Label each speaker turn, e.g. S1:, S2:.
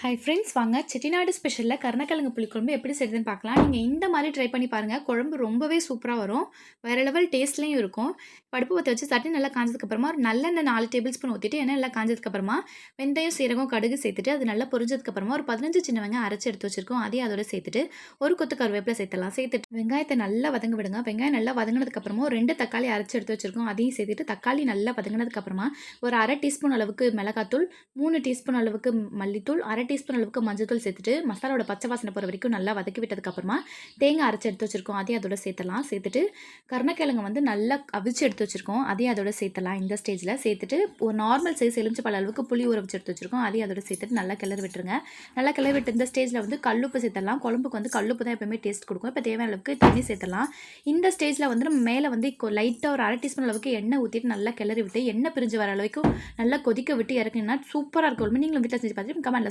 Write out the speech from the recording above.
S1: Hi friends, வாங்க செட்டிநாடு ஸ்பெஷலில் கருணக்கிழங்கு புளிக்குழம்பு எப்படி செய்யுதுன்னு பார்க்கலாம். நீங்கள் இந்த மாதிரி ட்ரை பண்ணி பாருங்கள். குழம்பு ரொம்பவே சூப்பராக வரும். வேறு லெவல் டேஸ்ட்லேயும் இருக்கும். அடுப்பு பற்ற வச்சு சட்னி நல்லா காஞ்சதுக்கப்புறமா ஒரு நல்லெண்ணெய் 4 டேபிள் ஸ்பூன் ஊற்றிட்டு எண்ணெய் நல்லா காஞ்சதுக்கப்புறமா வெந்தயம், சீரகம், கடுகு சேர்த்துட்டு அது நல்லா பொரிஞ்சதுக்கப்புறமா ஒரு 15 சின்ன வெங்காயம் அரைச்சி எடுத்து வச்சிருக்கோம். அதையும் அதோட சேர்த்துட்டு ஒரு கொத்து கருவேப்பிலை சேர்த்துலாம். சேர்த்துட்டு வெங்காயத்தை நல்லா வதங்க விடுங்க. வெங்காயம் நல்லா வதங்கினதுக்கப்புறமா ஒரு 2 தக்காளி அரைச்சி எடுத்து வச்சிருக்கோம். அதையும் சேர்த்துட்டு தக்காளி நல்லா வதங்கினதுக்கப்புறமா ஒரு 1/2 டீஸ்பூன் அளவுக்கு மிளகாத்தூள், 3 டீஸ்பூன் அளவுக்கு மல்லித்தூள், 1/2 டீஸ்பூன் அளவுக்கு மஞ்சள்தூள் சேர்த்துட்டு மசாலாவோட பச்சை வாசனை போகிற வரைக்கும் நல்லா வதக்கி விட்டதுக்கப்புறமா தேங்காய் அரைச்சி எடுத்து வச்சிருக்கோம். அதையும் அதோட சேர்த்தலாம். சேர்த்துட்டு கருணக்கிழங்கு வந்து நல்லா அவிச்சு எடுத்து வச்சிருக்கோம். அதையும் அதோட சேர்த்தலாம். இந்த ஸ்டேஜில் சேர்த்துட்டு ஒரு நார்மல் சைஸ் எலுமிச்சம்பழ அளவுக்கு புளி ஊற வச்சு எடுத்து வச்சிருக்கோம். அதையும் அதோட சேர்த்துட்டு நல்லா கிளறி விட்டுருங்க. நல்லா கிளறி விட்டு இந்த ஸ்டேஜில் வந்து கல்லுப்பு சேர்த்தலாம். குழம்புக்கு வந்து கல்லுப்பு தான் எப்பவுமே டேஸ்ட் கொடுக்கும். இப்போ தேவையான அளவுக்கு தண்ணி சேர்த்தலாம். இந்த ஸ்டேஜில் வந்து நம்ம மேலே வந்து லைட்டாக ஒரு 1/2 டீஸ்பூன் அளவுக்கு எண்ணெய் ஊற்றிட்டு நல்லா கிளறி விட்டு எண்ணெய் பிரிஞ்சு வர அளவுக்கு நல்லா கொதிக்க விட்டு இறக்குனீங்கன்னா சூப்பராக இருக்கும். நீங்களும் வீட்டில் செஞ்சு பார்த்துட்டு கமெண்ட்ல